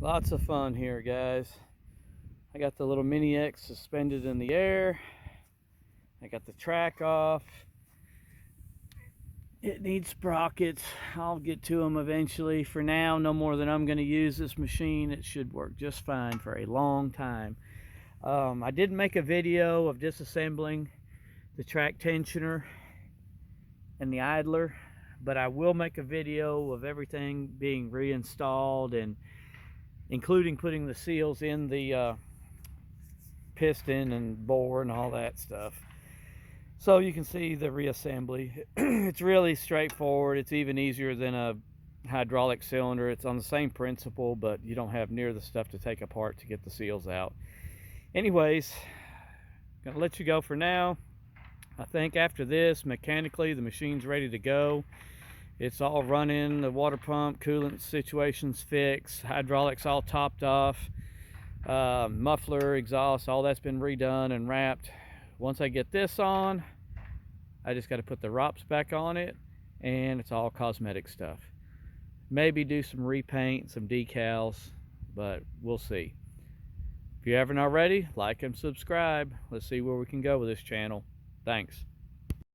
Lots of fun here, guys. I got the little Mini X suspended in the air. I got the track off. It needs sprockets. I'll get to them eventually. For now, no more than I'm going to use this machine. It should work just fine for a long time. I did make a video of disassembling the track tensioner and the idler, but I will make a video of everything being reinstalled, and including putting the seals in the piston and bore and all that stuff, so you can see the reassembly. It's really straightforward. It's even easier than a hydraulic cylinder. It's on the same principle, but you don't have near the stuff to take apart to get the seals out. Anyways, gonna let you go for now. I think after this, mechanically, the machine's ready to go. It's all running, the water pump, coolant situation's fixed, hydraulics all topped off, muffler, exhaust, all that's been redone and wrapped. Once I get this on, I just got to put the ROPS back on it, and it's all cosmetic stuff. Maybe do some repaint, some decals, but we'll see. If you haven't already, like and subscribe. Let's see where we can go with this channel. Thanks.